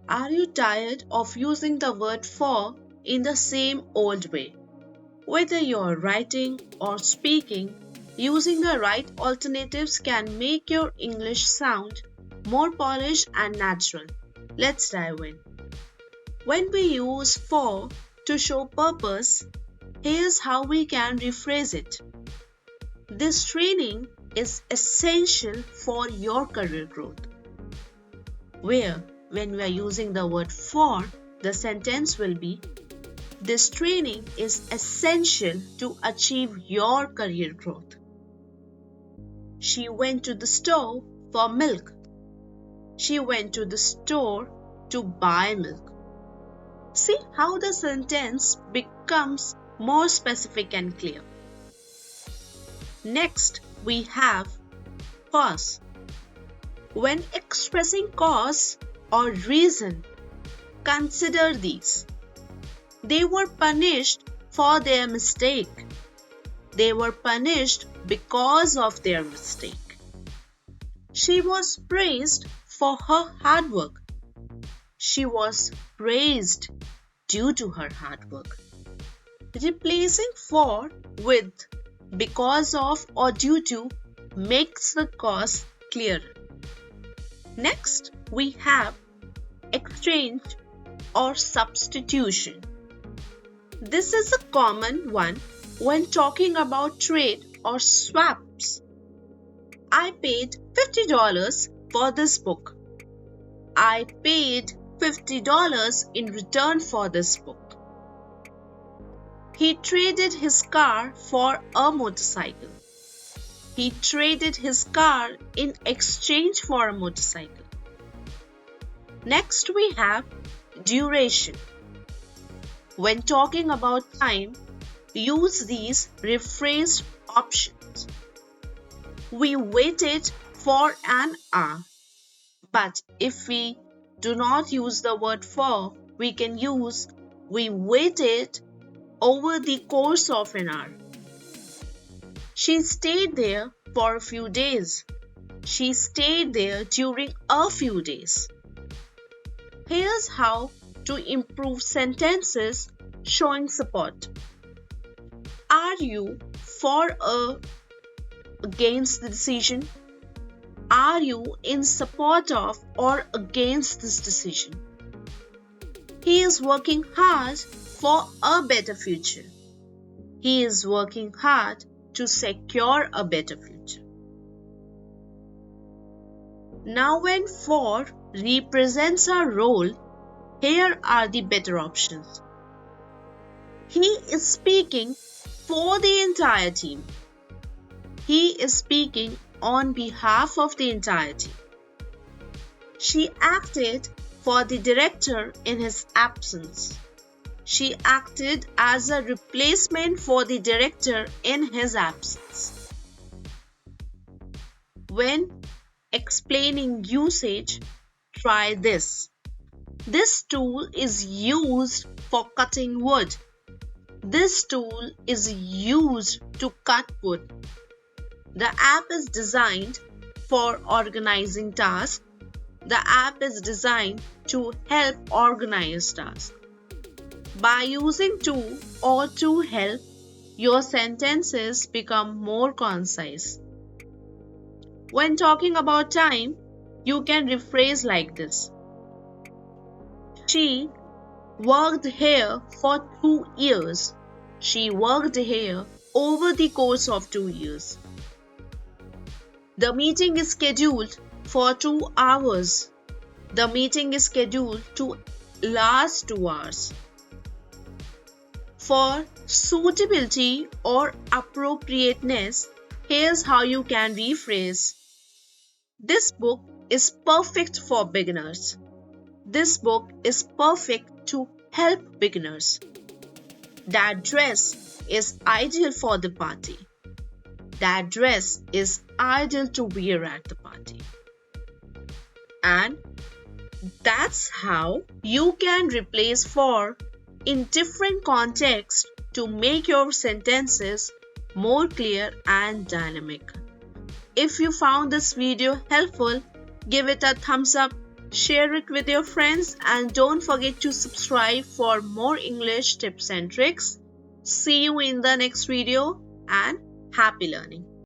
Are you tired of using the word for in the same old way? Whether you're writing or speaking, using the right alternatives can make your English sound more polished and natural. Let's dive in. When we use for to show purpose, here's how we can rephrase it. This training is essential for your career growth. Where, when we are using the word for, the sentence will be, this training is essential to achieve your career growth. She went to the store for milk. She went to the store to buy milk. See how the sentence becomes more specific and clear. Next, we have cause. When expressing cause or reason, consider these. They were punished for their mistake. They were punished because of their mistake. She was praised for her hard work. She was praised due to her hard work. Replacing for with because of or due to makes the cause clearer. Next, we have exchange or substitution. This is a common one when talking about trade or swaps. I paid $50 for this book. I paid $50 in return for this book. He traded his car for a motorcycle. He traded his car in exchange for a motorcycle. Next, we have duration. When talking about time, use these rephrased options. We waited for an hour. But if we do not use the word for, we can use we waited over the course of an hour. She stayed there for a few days. She stayed there during a few days. Here's how to improve sentences showing support. Are you for or against the decision? Are you in support of or against this decision? He is working hard for a better future. He is working hard to secure a better future. Now, when for represents a role, here are the better options. He is speaking for the entire team. He is speaking on behalf of the entire team. She acted for the director in his absence. She acted as a replacement for the director in his absence. When explaining usage, try this. This tool is used for cutting wood. This tool is used to cut wood. The app is designed for organizing tasks. The app is designed to help organize tasks. By using to or to help, your sentences become more concise. When talking about time, you can rephrase like this. She worked here for 2 years. She worked here over the course of 2 years. The meeting is scheduled for 2 hours. The meeting is scheduled to last 2 hours. For suitability or appropriateness, here's how you can rephrase. This book is perfect for beginners. This book is perfect to help beginners. That dress is ideal for the party. That dress is ideal to wear at the party. And that's how you can replace for in different contexts to make your sentences more clear and dynamic. If you found this video helpful, give it a thumbs up Share it with your friends and don't forget to subscribe for more English tips and tricks. See you in the next video and happy learning.